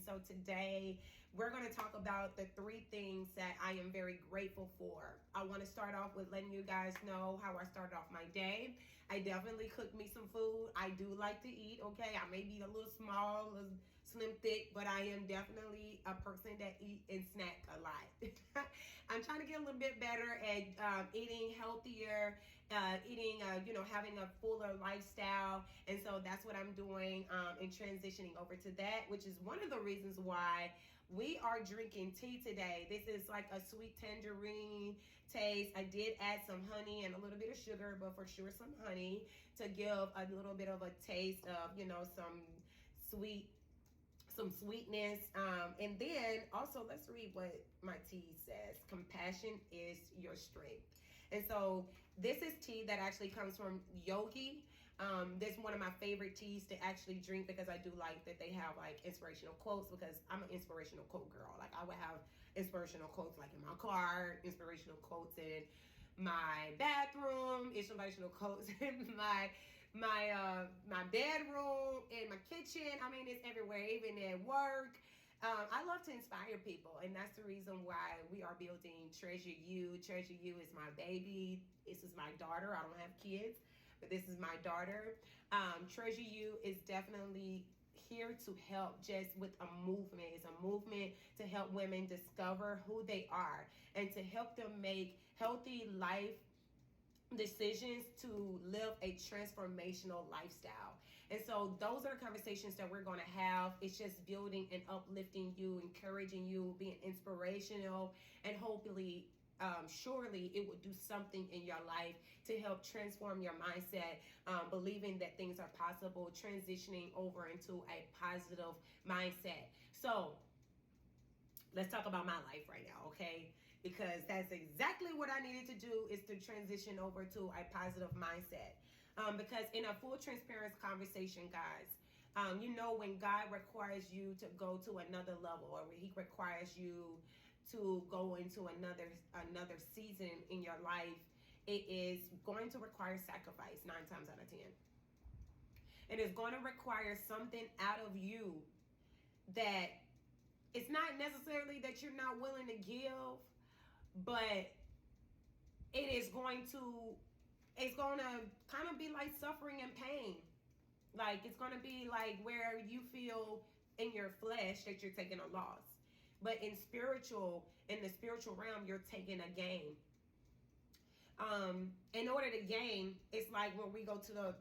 And so today we're going to talk about the 3 things that I am very grateful for. I want to start off with letting you guys know how I started off my day. I definitely cooked me some food. I do like to eat, okay? I may be a little small, a little slim, thick, but I am definitely a person that eat and snack a lot. I'm trying to get a little bit better at eating healthier, having a fuller lifestyle. And so that's what I'm doing and transitioning over to that, which is one of the reasons why we are drinking tea today. This is like a sweet tangerine taste. I did add some honey and a little bit of sugar, but for sure some honey to give a little bit of a taste of, some sweetness. And then also let's read what my tea says. Compassion is your strength. And so this is tea that actually comes from Yogi. This is one of my favorite teas to actually drink because I do like that they have like inspirational quotes, because I'm an inspirational quote girl. Like I would have inspirational quotes like in my car, inspirational quotes in my bathroom, inspirational quotes in my bedroom, in my kitchen. I mean, it's everywhere, even at work. I love to inspire people, and that's the reason why we are building Treasure You. Treasure You is my baby. This is my daughter. I don't have kids, but this is my daughter. Treasure You is definitely here to help just with a movement. It's a movement to help women discover who they are and to help them make healthy life decisions to live a transformational lifestyle. And so those are the conversations that we're going to have. It's just building and uplifting you, encouraging you, being inspirational, and hopefully surely it will do something in your life to help transform your mindset, believing that things are possible, transitioning over into a positive mindset. So let's talk about my life right now, okay? Because that's exactly what I needed to do, is to transition over to a positive mindset. Because in a full transparent conversation, guys, when God requires you to go to another level, or he requires you to go into another season in your life, it is going to require sacrifice 9 times out of 10. It is going to require something out of you that it's not necessarily that you're not willing to give, but it's going to kind of be like suffering and pain. Like it's going to be like where you feel in your flesh that you're taking a loss. But in the spiritual realm, you're taking a gain. In order to gain, it's like when we go to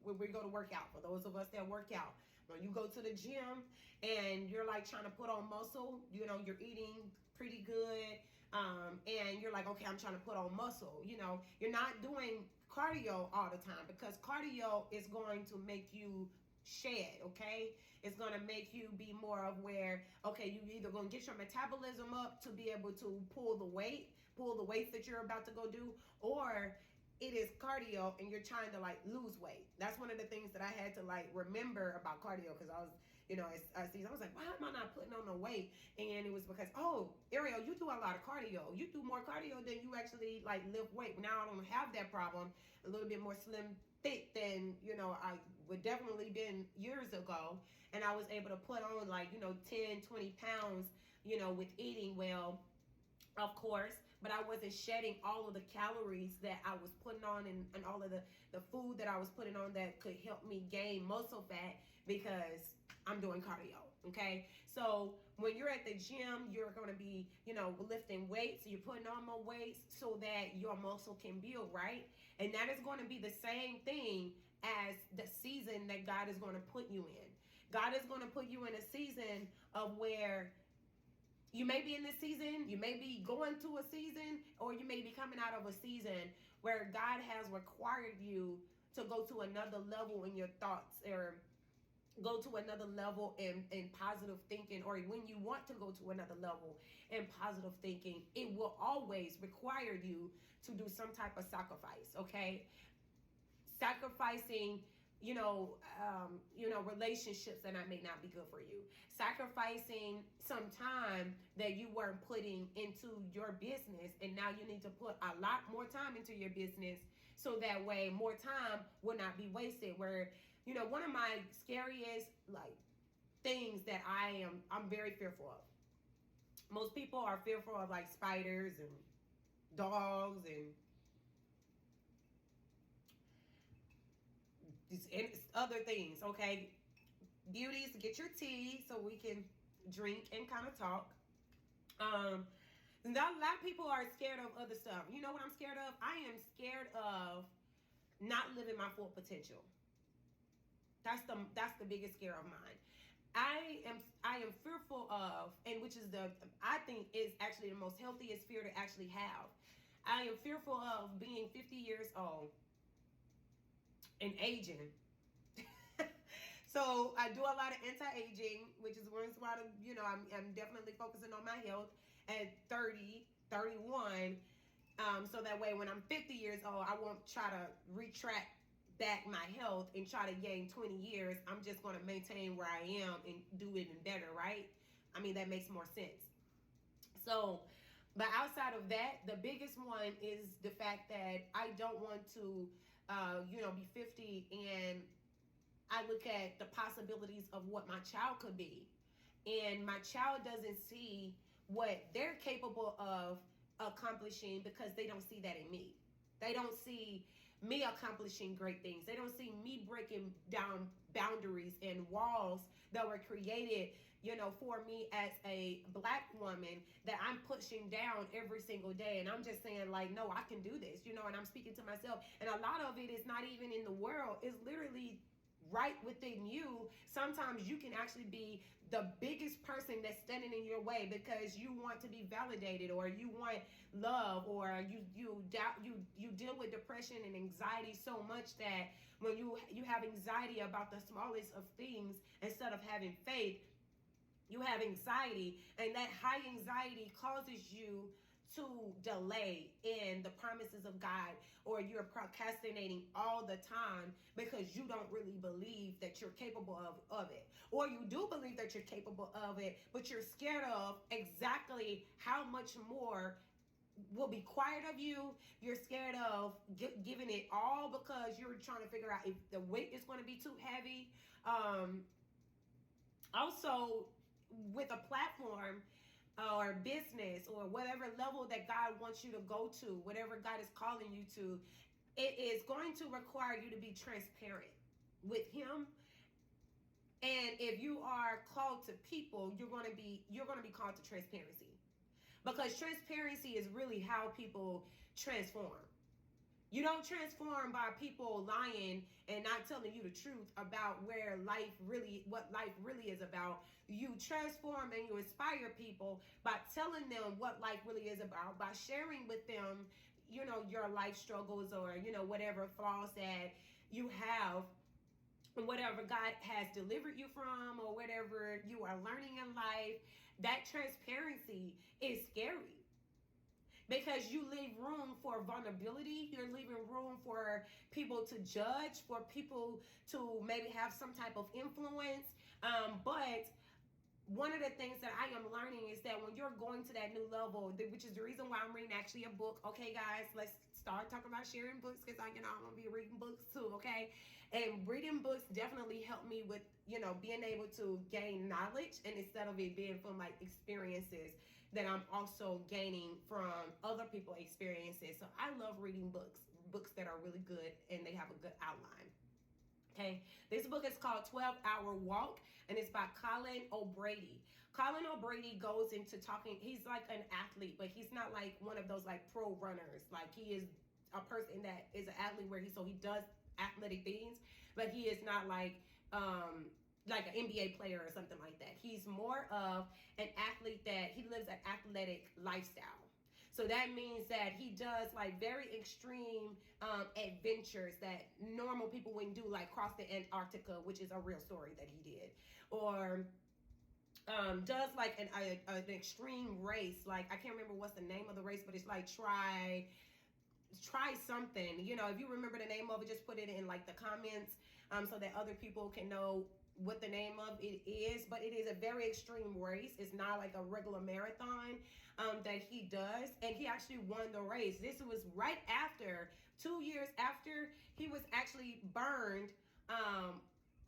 when we go to work out. For those of us that work out, when you go to the gym and you're like trying to put on muscle, you're eating pretty good, and you're like, okay, I'm trying to put on muscle. You're not doing cardio all the time, because cardio is going to make you shed, okay? It's going to make you be more of where, okay, you either going to get your metabolism up to be able to pull the weights that you're about to go do, or it is cardio and you're trying to like lose weight. That's one of the things that I had to like remember about cardio, because I was, I was like, why am I not putting on the weight? And it was because, oh, Ariel, you do a lot of cardio. You do more cardio than you actually like lift weight. Now I don't have that problem. A little bit more slim thick than I would definitely been years ago, and I was able to put on like 10-20 pounds with eating well, of course, but I wasn't shedding all of the calories that I was putting on, and all of the food that I was putting on that could help me gain muscle fat, because I'm doing cardio. Okay, so when you're at the gym, you're going to be lifting weights, so you're putting on more weights so that your muscle can build, right? And that is going to be the same thing as the season that God is going to put you in. God is going to put you in a season of where you may be in this season, you may be going to a season, or you may be coming out of a season where God has required you to go to another level in your thoughts, or go to another level in positive thinking. Or when you want to go to another level in positive thinking, it will always require you to do some type of sacrifice, okay? Sacrificing relationships that may not be good for you, sacrificing some time that you weren't putting into your business, and now you need to put a lot more time into your business, so that way more time will not be wasted. Where one of my scariest things that I'm very fearful of. Most people are fearful of like spiders and dogs and other things. Okay, beauties, get your tea so we can drink and kind of talk. A lot of people are scared of other stuff. You know what I'm scared of? I am scared of not living my full potential. That's the biggest scare of mine. I am fearful of, and which is I think is actually the most healthiest fear to actually have. I am fearful of being 50 years old and aging. So I do a lot of anti-aging, which is one why, I'm definitely focusing on my health at 30, 31. So that way when I'm 50 years old, I won't try to retract back my health and try to gain 20 years. I'm just going to maintain where I am and do even better, right? I mean, that makes more sense. So, but outside of that, the biggest one is the fact that I don't want to, be 50 and I look at the possibilities of what my child could be. And my child doesn't see what they're capable of accomplishing because they don't see that in me. They don't see me accomplishing great things. They don't see me breaking down boundaries and walls that were created, for me as a Black woman that I'm pushing down every single day. And I'm just saying, like, no, I can do this, and I'm speaking to myself. And a lot of it is not even in the world. It's literally right within you. Sometimes you can actually be the biggest person that's standing in your way because you want to be validated, or you want love, or you deal with depression and anxiety so much that when you have anxiety about the smallest of things, instead of having faith, you have anxiety, and that high anxiety causes you to delay in the promises of God, or you're procrastinating all the time because you don't really believe that you're capable of it. Or you do believe that you're capable of it, but you're scared of exactly how much more will be required of you. You're scared of giving it all because you're trying to figure out if the weight is going to be too heavy. Also, with a platform or business or whatever level that God wants you to go to, whatever God is calling you to, it is going to require you to be transparent with Him. And if you are called to people, you're going to be called to transparency, because transparency is really how people transform. You don't transform by people lying and not telling you the truth about what life really is about. You transform and you inspire people by telling them what life really is about, by sharing with them, your life struggles, or, whatever flaws that you have, whatever God has delivered you from, or whatever you are learning in life. That transparency is scary, because you leave room for vulnerability. You're leaving room for people to judge, for people to maybe have some type of influence. But one of the things that I am learning is that when you're going to that new level, which is the reason why I'm reading actually a book. Okay, guys, let's start talking about sharing books, because I'm going to be reading books too, okay? And reading books definitely helped me with, being able to gain knowledge, and instead of it being from like experiences that I'm also gaining from other people's experiences. So I love reading books that are really good and they have a good outline. Okay, this book is called 12-Hour Walk, and it's by Colin O'Brady. Colin O'Brady goes into talking. He's like an athlete, but he's not like one of those like pro runners. Like, he is a person that is an athlete where he does athletic things, but he is not like an NBA player or something like that. He's more of an athlete that he lives an athletic lifestyle. So that means that he does like very extreme adventures that normal people wouldn't do, like cross the Antarctica, which is a real story that he did, or does like an extreme race. Like, I can't remember what's the name of the race, but it's like try something. If you remember the name of it, just put it in like the comments so that other people can know what the name of it is. But it is a very extreme race. It's not like a regular marathon that he does, and he actually won the race. This was right after 2 years after he was actually burned,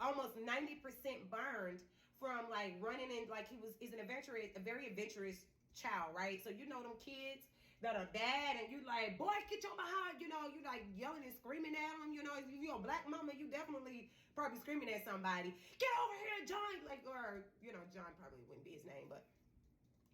almost 90% burned from like running and like he's an adventurous, a very adventurous child, right? So you know them kids that are bad, and you like, boy, get your behind, you know, you like yelling and screaming at them, you know, if you're a black mama, you definitely probably screaming at somebody, get over here, John, like, or, you know, John probably wouldn't be his name, but,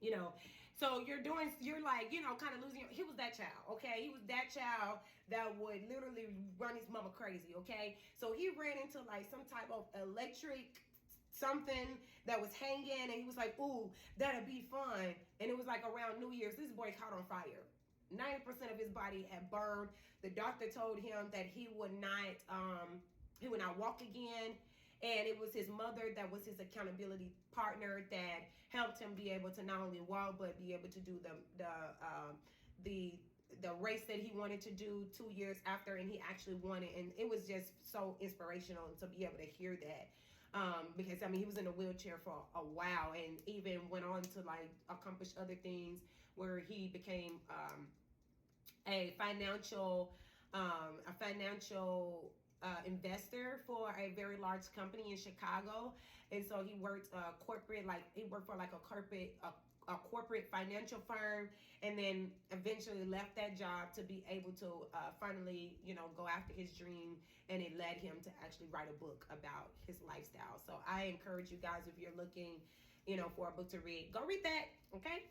you know, so you're like, you know, kind of losing he was that child, okay? He was that child that would literally run his mama crazy, okay? So he ran into like some type of electric something that was hanging, and he was like, ooh, that'll be fun. And it was like around New Year's, this boy caught on fire. 90% of his body had burned. The doctor told him that he would not walk again. And it was his mother that was his accountability partner that helped him be able to not only walk, but be able to do the race that he wanted to do 2 years after, and he actually won it. And it was just so inspirational to be able to hear that. Because I mean, he was in a wheelchair for a while, and even went on to like accomplish other things where he became a financial investor for a very large company in Chicago. And so he worked corporate, like he worked for like a corporate financial firm, and then eventually left that job to be able to finally, you know, go after his dream. And it led him to actually write a book about his lifestyle. So I encourage you guys, if you're looking, you know, for a book to read, go read that. Okay.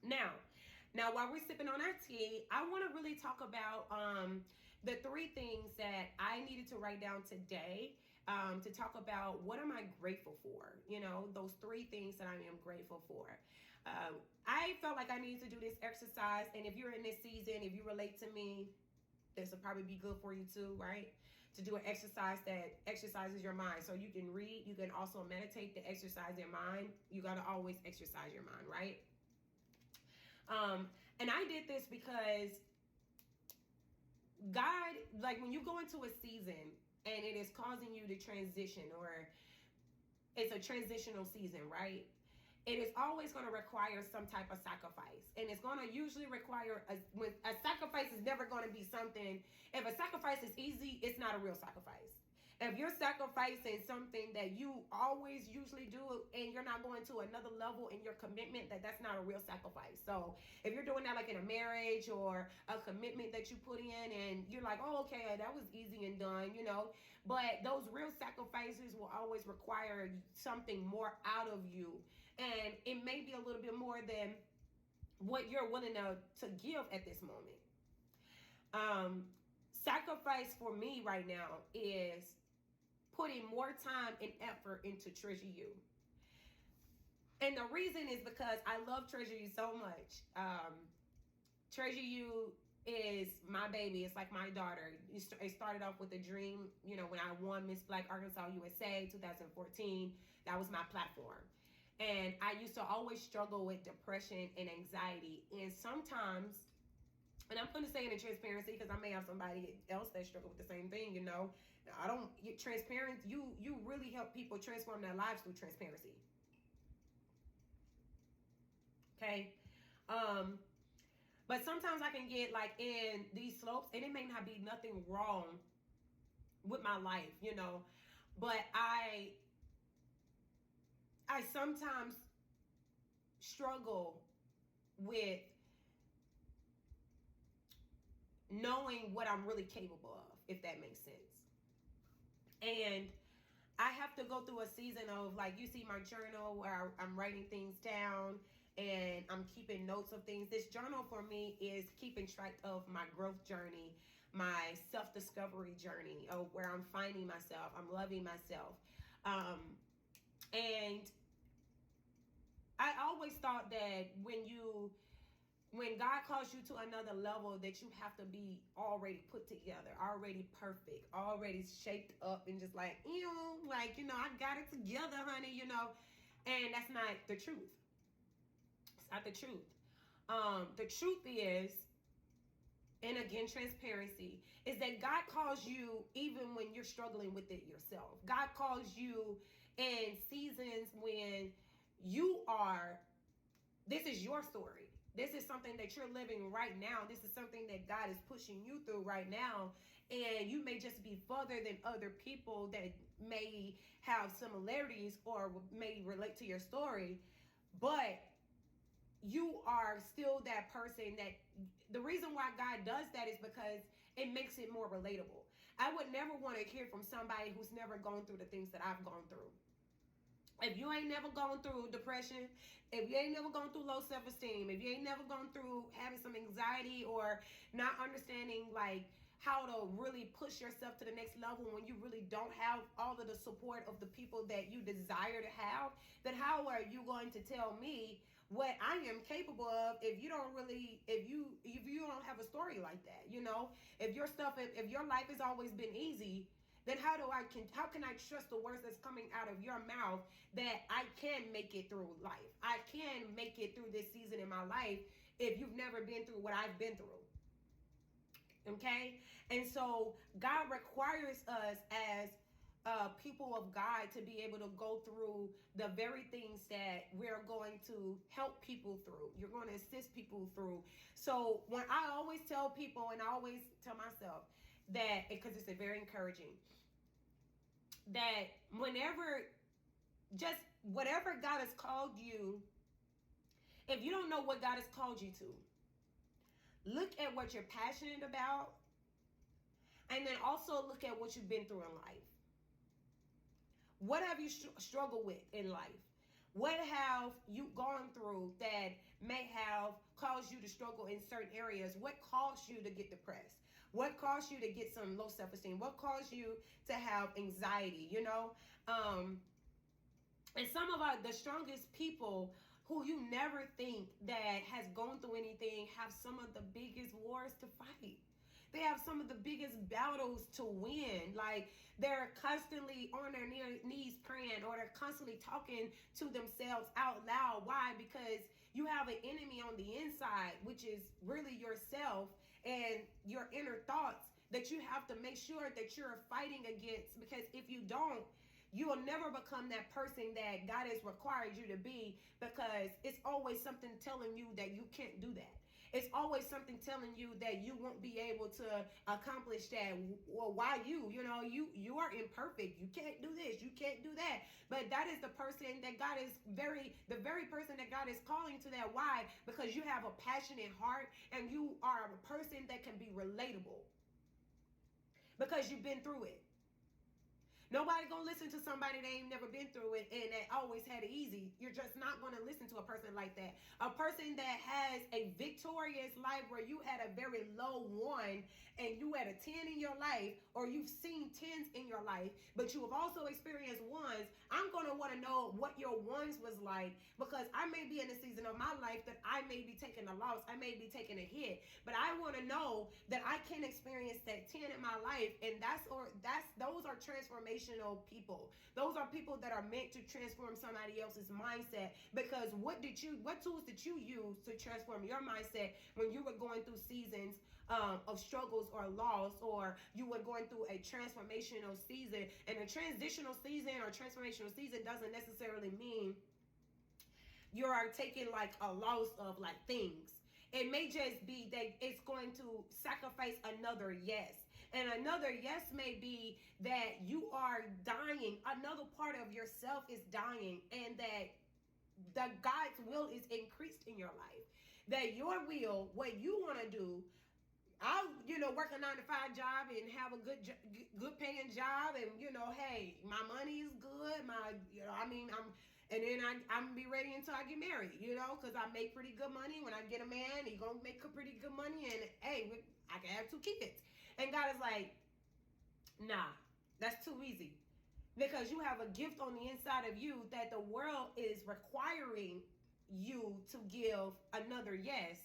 Now while we're sipping on our tea, I want to really talk about the 3 things that I needed to write down today, to talk about what am I grateful for, you know, those 3 things that I am grateful for. I felt like I needed to do this exercise, and if you're in this season, if you relate to me, this will probably be good for you too, right? To do an exercise that exercises your mind. So you can read, you can also meditate to exercise your mind. You got to always exercise your mind, right? And I did this because God, like when you go into a season and it is causing you to transition, or it's a transitional season, right? It is always going to require some type of sacrifice. And it's going to usually require, a sacrifice is never going to be something, if a sacrifice is easy, it's not a real sacrifice. If you're sacrificing something that you always usually do, and you're not going to another level in your commitment, that's not a real sacrifice. So if you're doing that like in a marriage or a commitment that you put in, and you're like, oh, okay, that was easy and done, you know, but those real sacrifices will always require something more out of you. And it may be a little bit more than what you're willing to give at this moment. Sacrifice for me right now is putting more time and effort into Treasure You. And the reason is because I love Treasure You so much. Treasure You is my baby. It's like my daughter. It started off with a dream, you know, when I won Miss Black Arkansas USA 2014. That was my platform. And I used to always struggle with depression and anxiety. And sometimes, and I'm going to say it in transparency because I may have somebody else that struggle with the same thing, you know. I don't get transparent. You really help people transform their lives through transparency. Okay. But sometimes I can get like in these slopes, and it may not be nothing wrong with my life, you know, but I sometimes struggle with knowing what I'm really capable of, if that makes sense. And I have to go through a season of, like, you see my journal where I'm writing things down and I'm keeping notes of things. This journal for me is keeping track of my growth journey, my self-discovery journey, of where I'm finding myself, I'm loving myself. And I always thought that when God calls you to another level, that you have to be already put together, already perfect, already shaped up, and just like, like, I got it together, honey, and that's not the truth. It's not the truth. The truth is, and again, transparency, is that God calls you even when you're struggling with it yourself. God calls you in seasons when this is your story. This is something that you're living right now. This is something that God is pushing you through right now. And you may just be further than other people that may have similarities or may relate to your story. But you are still that person that the reason why God does that is because it makes it more relatable. I would never want to hear from somebody who's never gone through the things that I've gone through. If you ain't never gone through depression, if you ain't never gone through low self-esteem, if you ain't never gone through having some anxiety or not understanding like how to really push yourself to the next level when you really don't have all of the support of the people that you desire to have, then how are you going to tell me what I am capable of if you don't really, if you don't have a story like that, you know? If your stuff, if your life has always been easy, then how can I trust the words that's coming out of your mouth that I can make it through life? I can make it through this season in my life if you've never been through what I've been through. Okay? And so God requires us as people of God to be able to go through the very things that we're going to help people through. You're going to assist people through. So when I always tell people, and I always tell myself that, because it's very encouraging, that whenever, just whatever God has called you, if you don't know what God has called you to, look at what you're passionate about, and then also look at what you've been through in life. What have you struggled with in life? What have you gone through that may have caused you to struggle in certain areas? What caused you to get depressed? What caused you to get some low self-esteem? What caused you to have anxiety, you know? And some of the strongest people who you never think that has gone through anything have some of the biggest wars to fight. They have some of the biggest battles to win. Like, they're constantly on their knees praying, or they're constantly talking to themselves out loud. Why? Because you have an enemy on the inside, which is really yourself and your inner thoughts that you have to make sure that you're fighting against. Because if you don't, you will never become that person that God has required you to be, because it's always something telling you that you can't do that. It's always something telling you that you won't be able to accomplish that. Well, why you? You know, you are imperfect. You can't do this. You can't do that. But that is the person that God is the very person that God is calling to that. Why? Because you have a passionate heart and you are a person that can be relatable because you've been through it. Nobody gonna listen to somebody that ain't never been through it and that always had it easy. You're just not gonna listen to a person like that. A person that has a victorious life where you had a very low 1 and you had a 10 in your life, or you've seen 10s in your life, but you have also experienced 1s. I'm gonna wanna know what your 1s was like, because I may be in a season of my life that I may be taking a loss, I may be taking a hit, but I wanna know that I can experience that 10 in my life, and those are transformational people. Those are people that are meant to transform somebody else's mindset. Because what tools did you use to transform your mindset when you were going through seasons of struggles or loss, or you were going through a transformational season? And a transitional season or transformational season doesn't necessarily mean you are taking like a loss of like things. It may just be that it's going to sacrifice another yes. And another yes may be that you are dying. Another part of yourself is dying, and that God's will is increased in your life. That your will, what you want to do, I'll, work a 9-to-5 job and have a good paying job. And, hey, my money is good. And then I'm be ready until I get married, because I make pretty good money. When I get a man, he gonna make pretty good money, and hey, I can have 2 kids. And God is like, nah, that's too easy, because you have a gift on the inside of you that the world is requiring you to give another yes.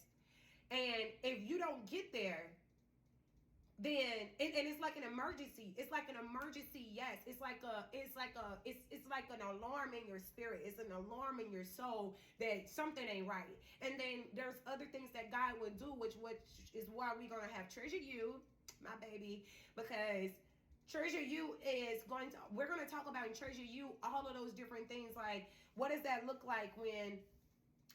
And if you don't get there, then it's like an emergency. It's like an emergency yes. It's like an alarm in your spirit. It's an alarm in your soul that something ain't right. And then there's other things that God would do, which is why we're gonna have Treasure You, my baby, because Treasure You we're gonna talk about in Treasure You all of those different things. Like, what does that look like when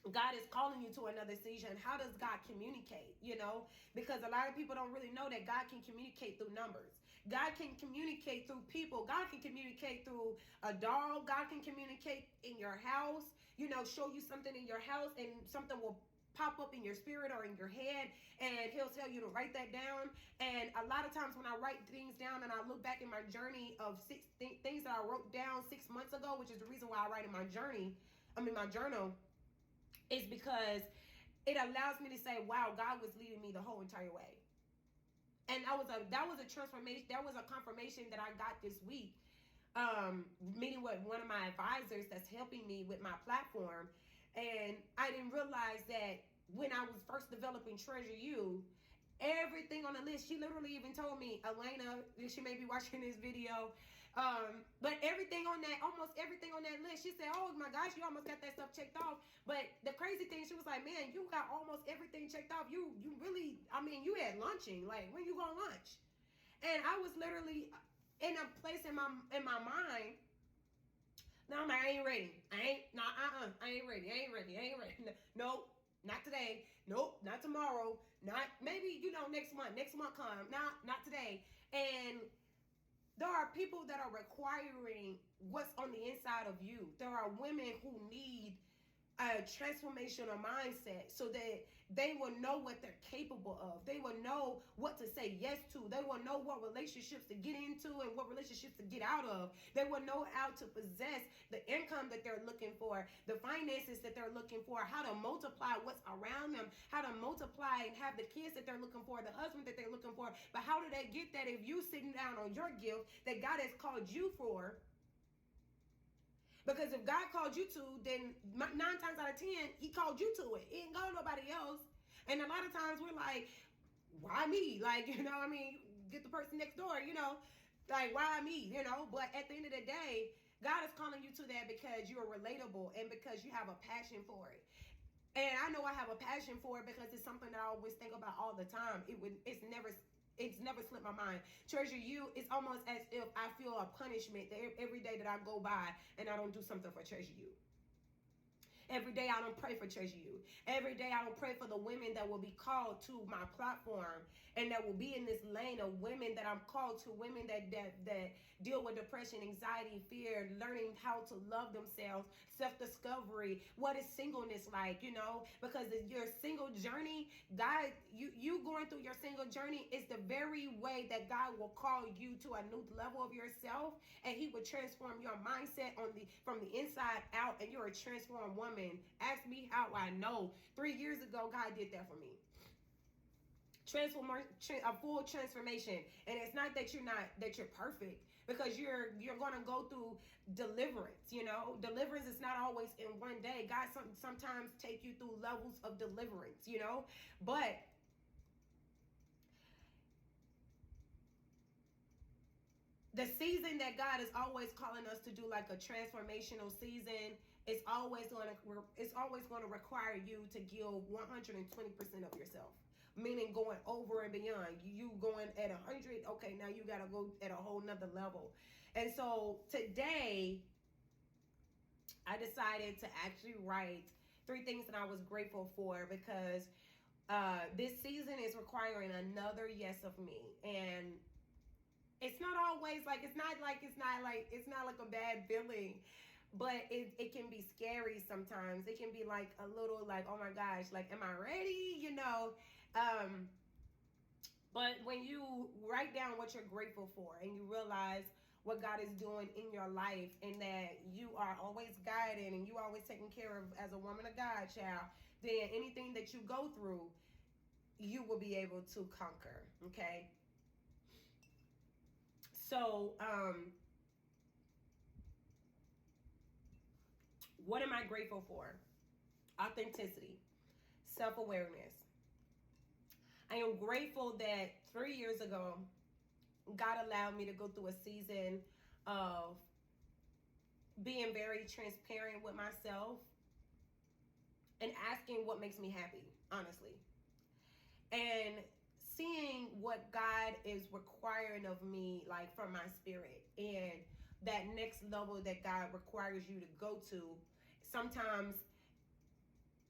God is calling you to another season. How does God communicate? You know, because a lot of people don't really know that God can communicate through numbers. God can communicate through people. God can communicate through a dog. God can communicate in your house, you know, show you something in your house and something will pop up in your spirit or in your head, and he'll tell you to write that down. And a lot of times when I write things down and I look back in my journey of things that I wrote down 6 months ago, which is the reason why I write in my my journal, is because it allows me to say, wow, God was leading me the whole entire way. And that was a transformation, that was a confirmation that I got this week, meeting with one of my advisors that's helping me with my platform. And I didn't realize that when I was first developing Treasure You, everything on the list, she literally even told me, Elena, she may be watching this video, but everything on that, almost everything on that list, she said, oh my gosh, you almost got that stuff checked off. But the crazy thing, she was like, man, you got almost everything checked off. You really, I mean, you had lunching. Like, when you gonna lunch? And I was literally in a place in my mind. No, I'm like, I ain't ready. I ain't ready. I ain't ready. Nope. Not today. Nope. Not tomorrow. Not maybe, next month. Next month come. Not today. And there are people that are requiring what's on the inside of you. There are women who need a transformational mindset so that they will know what they're capable of. They will know what to say yes to. They will know what relationships to get into and what relationships to get out of. They will know how to possess the income that they're looking for, the finances that they're looking for, how to multiply what's around them, how to multiply and have the kids that they're looking for, the husband that they're looking for. But how do they get that if you sitting down on your gift that God has called you for? Because if God called you to, then 9 times out of 10, he called you to it. He didn't go to nobody else. And a lot of times we're like, why me? Like, get the person next door, like, why me? But at the end of the day, God is calling you to that because you're relatable and because you have a passion for it. And I know I have a passion for it because it's something that I always think about all the time. It's never slipped my mind. Treasure You, it's almost as if I feel a punishment every day that I go by and I don't do something for Treasure You. Every day I don't pray for Treasure You. Every day I don't pray for the women that will be called to my platform and that will be in this lane of women that I'm called to, women that deal with depression, anxiety, fear, learning how to love themselves, self-discovery. What is singleness like, because your single journey, God, you going through your single journey is the very way that God will call you to a new level of yourself, and he will transform your mindset from the inside out, and you're a transformed woman. Ask me how I know. 3 years ago, God did that for me. A full transformation. And it's not that you're perfect, because you're going to go through deliverance. Deliverance is not always in one day. God sometimes take you through levels of deliverance, but the season that God is always calling us to do, like a transformational season, it's always going to require you to give 120% of yourself. Meaning going over and beyond. You going at 100, okay, now you got to go at a whole nother level. And so today, I decided to actually write 3 things that I was grateful for, because this season is requiring another yes of me. And it's not always like, it's not like a bad feeling, but it can be scary sometimes. It can be like a little like, oh my gosh, like, am I ready? But when you write down what you're grateful for and you realize what God is doing in your life and that you are always guided and you always taken care of as a woman of God, child, then anything that you go through, you will be able to conquer, okay? So, what am I grateful for? Authenticity, self-awareness. I am grateful that 3 years ago, God allowed me to go through a season of being very transparent with myself and asking what makes me happy, honestly. And seeing what God is requiring of me, like from my spirit, and that next level that God requires you to go to. Sometimes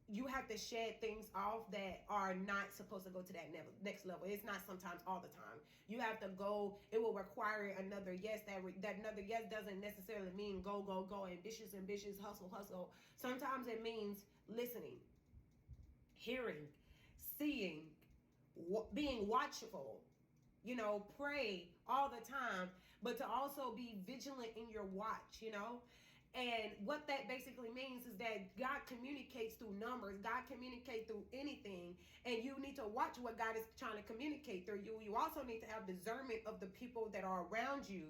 you have to shed things off that are not supposed to go to that next level. It's not sometimes all the time. You have to go. It will require another yes. That another yes doesn't necessarily mean go, go, go, ambitious, ambitious, hustle, hustle. Sometimes it means listening, hearing, seeing, being watchful. You know, pray all the time, but to also be vigilant in your watch. You know, and what that basically means is that God communicates through numbers. God communicates through anything. And you need to watch what God is trying to communicate through you. You also need to have discernment of the people that are around you.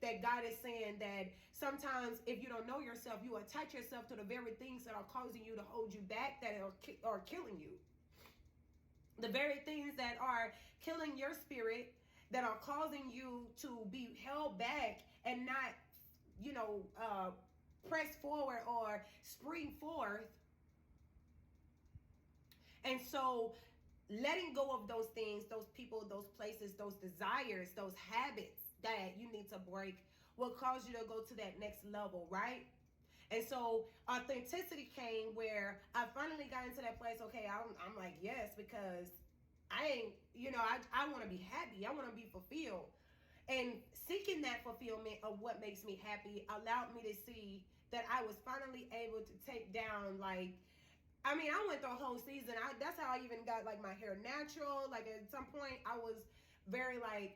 That God is saying that sometimes if you don't know yourself, you attach yourself to the very things that are causing you to hold you back, that are killing you. The very things that are killing your spirit, that are causing you to be held back and not, press forward or spring forth. And so letting go of those things, those people, those places, those desires, those habits that you need to break will cause you to go to that next level, right? And so authenticity came where I finally got into that place. Okay, I'm like, yes, because I ain't, I want to be happy. I want to be fulfilled. And seeking that fulfillment of what makes me happy allowed me to see that I was finally able to take down, I went through a whole season. That's how I even got my hair natural. Like at some point I was very I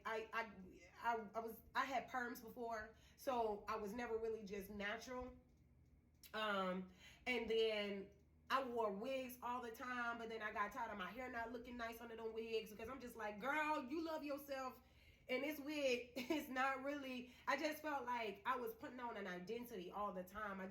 had perms before, so I was never really just natural. And then I wore wigs all the time, but then I got tired of my hair not looking nice under them wigs, because I'm just like, girl, you love yourself. And this wig is not really, I just felt like I was putting on an identity all the time.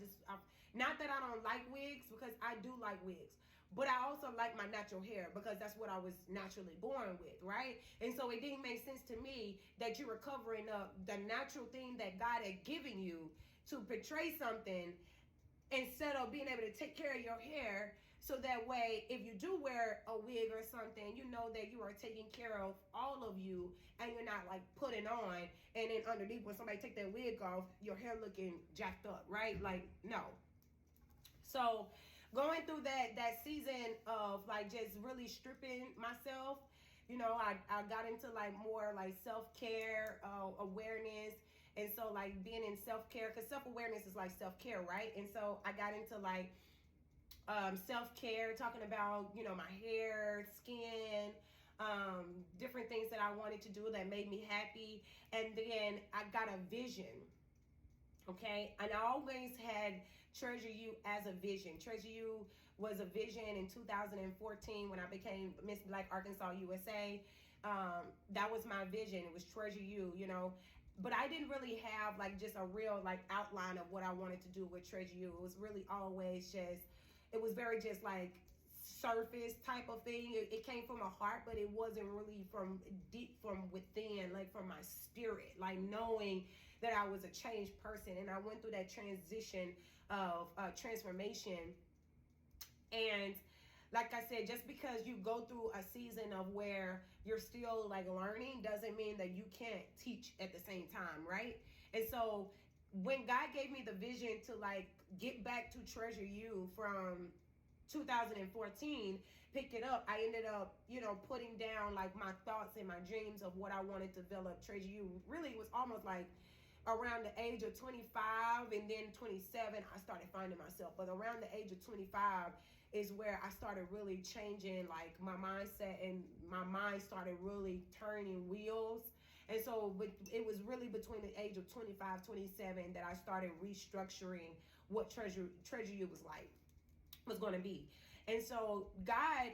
Not that I don't like wigs, because I do like wigs, but I also like my natural hair because that's what I was naturally born with, right? And so it didn't make sense to me that you were covering up the natural thing that God had given you to portray something, instead of being able to take care of your hair, so that way if you do wear a wig or something, you know that you are taking care of all of you, and you're not putting on and then underneath when somebody take that wig off, your hair looking jacked up, right? No. So going through that season of just really stripping myself, I got into more self-care, awareness. And so being in self-care, because self-awareness is self-care, right? And so I got into self-care, talking about, my hair, skin, different things that I wanted to do that made me happy. And then I got a vision. Okay, and I always had Treasure You as a vision. Treasure You was a vision in 2014 when I became Miss Black Arkansas USA. That was my vision. It was Treasure You, but I didn't really have just a real outline of what I wanted to do with Treasure You. It was really always it was very just surface type of thing. It came from my heart, but it wasn't really from deep from within, from my spirit, knowing that I was a changed person. And I went through that transition of transformation. And like I said, just because you go through a season of where you're still learning doesn't mean that you can't teach at the same time, right? And so when God gave me the vision to get back to Treasure You from 2014, pick it up, I ended up, putting down my thoughts and my dreams of what I wanted to develop Treasure You. Really, it was almost around the age of 25 and then 27, I started finding myself. But around the age of 25 is where I started really changing my mindset, and my mind started really turning wheels. And so it was really between the age of 25, 27 that I started restructuring what Treasure You was going to be. And so God,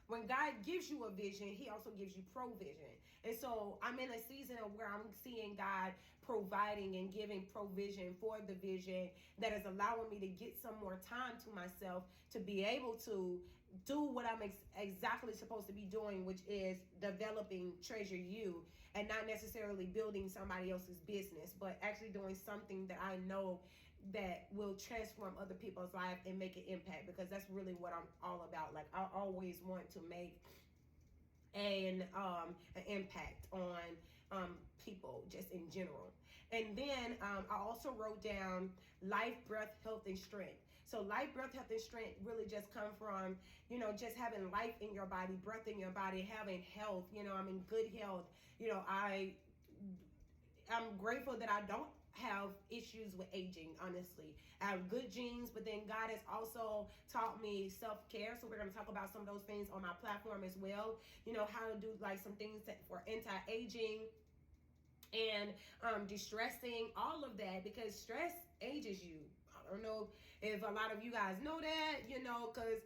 when God gives you a vision, he also gives you provision. And so I'm in a season of where I'm seeing God providing and giving provision for the vision that is allowing me to get some more time to myself to be able to do what I'm exactly supposed to be doing, which is developing Treasure You, and not necessarily building somebody else's business, but actually doing something that I know that will transform other people's life and make an impact, because that's really what I'm all about. I always want to make an impact on people just in general. And then I also wrote down life, breath, health, and strength. So life, breath, health, and strength really just come from, just having life in your body, breath in your body, having health. I'm in good health. I'm grateful that I don't have issues with aging, honestly. I have good genes, but then God has also taught me self-care. So we're going to talk about some of those things on my platform as well. How to do like some things for anti-aging and distressing, all of that, because stress ages you. I don't know if a lot of you guys know that, because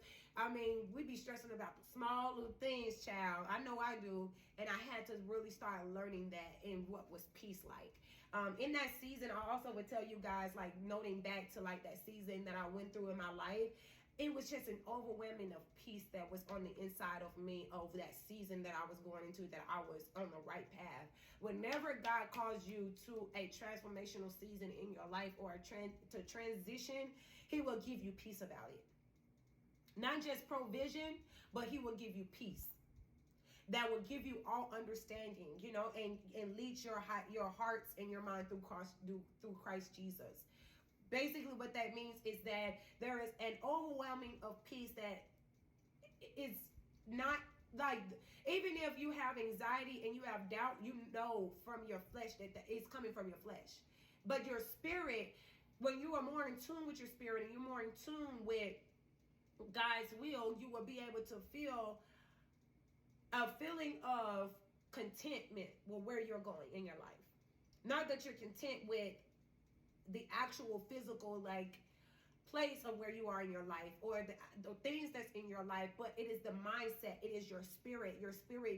we be stressing about the small little things, child. I know I do, and I had to really start learning that and what was peace like. In that season, I also would tell you guys, like, noting back to like that season that I went through in my life, it was just an overwhelming of peace that was on the inside of me over that season that I was going into, that I was on the right path. Whenever God calls you to a transformational season in your life, or to transition, he will give you peace about it. Not just provision, but he will give you peace that will give you all understanding, and lead your hearts and your mind through Christ Jesus. Basically, what that means is that there is an overwhelming of peace that is not like, even if you have anxiety and you have doubt, from your flesh that it's coming from your flesh. But your spirit, when you are more in tune with your spirit and you're more in tune with God's will, you will be able to feel a feeling of contentment with where you're going in your life. Not that you're content with the actual physical place of where you are in your life, or the things that's in your life, but it is the mindset. It is your spirit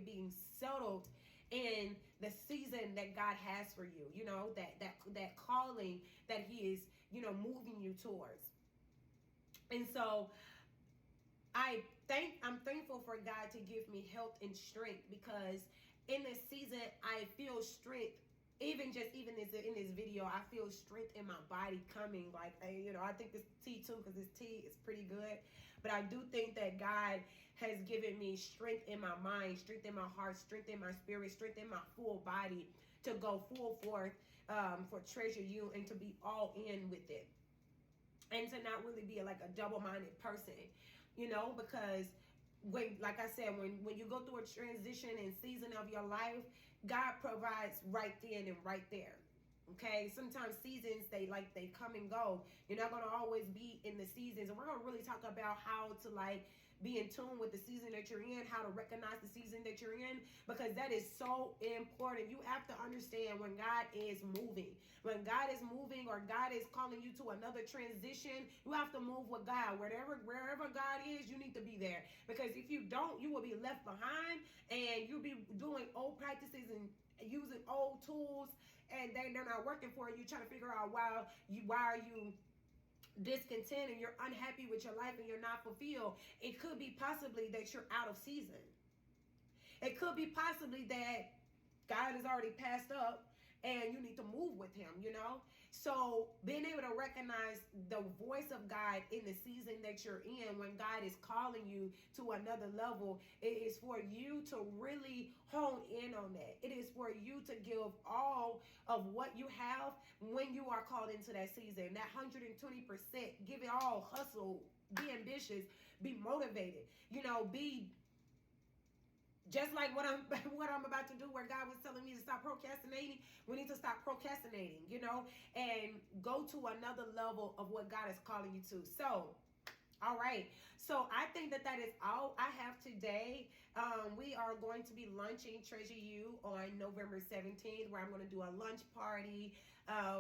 being settled in the season that God has for you, that calling that he is, moving you towards. And so I'm thankful for God to give me health and strength, because in this season I feel strength. Even in this video, I feel strength in my body coming. I think this tea too, because this tea is pretty good. But I do think that God has given me strength in my mind, strength in my heart, strength in my spirit, strength in my full body to go full forth for Treasure You, and to be all in with it, and to not really be like a double-minded person, because like I said, when you go through a transition and season of your life, God provides right then and right there. Okay, sometimes seasons they come and go. You're not gonna always be in the seasons, and we're gonna really talk about how to be in tune with the season that you're in, how to recognize the season that you're in, because that is so important. You have to understand when God is moving. When God is moving, or God is calling you to another transition, you have to move with God. Wherever God is, you need to be there. Because if you don't, you will be left behind, and you'll be doing old practices and using old tools, and they're not working for you. Trying to figure out why are you discontent and you're unhappy with your life and you're not fulfilled. It could be possibly that you're out of season. It could be possibly that God has already passed up and you need to move with him, So being able to recognize the voice of God in the season that you're in, when God is calling you to another level, it is for you to really hone in on that. It is for you to give all of what you have when you are called into that season. That 120%, give it all, hustle, be ambitious, be motivated, be just like what I'm about to do, where God was telling me to stop procrastinating. We need to stop procrastinating, and go to another level of what God is calling you to. So, all right. So I think that is all I have today. We are going to be launching Treasure You on November 17th, where I'm going to do a lunch party.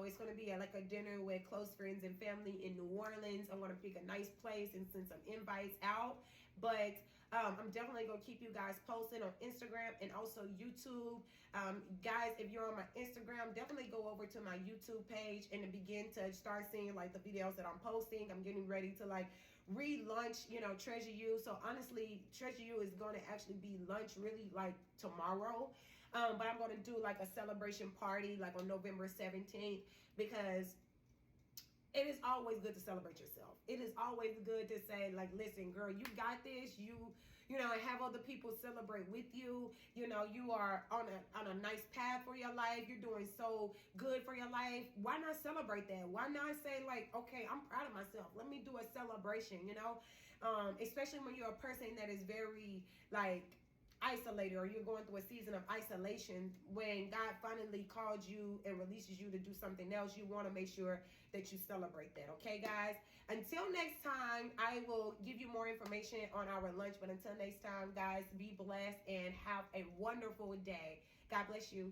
It's going to be like a dinner with close friends and family in New Orleans. I'm going to pick a nice place and send some invites out. But I'm definitely going to keep you guys posted on Instagram and also YouTube. Guys, if you're on my Instagram, definitely go over to my YouTube page and begin to start seeing the videos that I'm posting. I'm getting ready to relaunch, Treasure You. So honestly, Treasure You is going to actually be launched really tomorrow. But I'm going to do a celebration party on November 17th, because it is always good to celebrate yourself. It is always good to say, like, listen, girl, you got this. You know, and have other people celebrate with you. You know, you are on a nice path for your life. You're doing so good for your life. Why not celebrate that? Why not say, like, okay, I'm proud of myself. Let me do a celebration, you know? Especially when you're a person that is very, like, isolated, or you're going through a season of isolation. When God finally called you and releases you to do something else, you want to make sure that you celebrate that. Okay, guys? Until next time, I will give you more information on our lunch. But until next time, guys, be blessed and have a wonderful day. God bless you.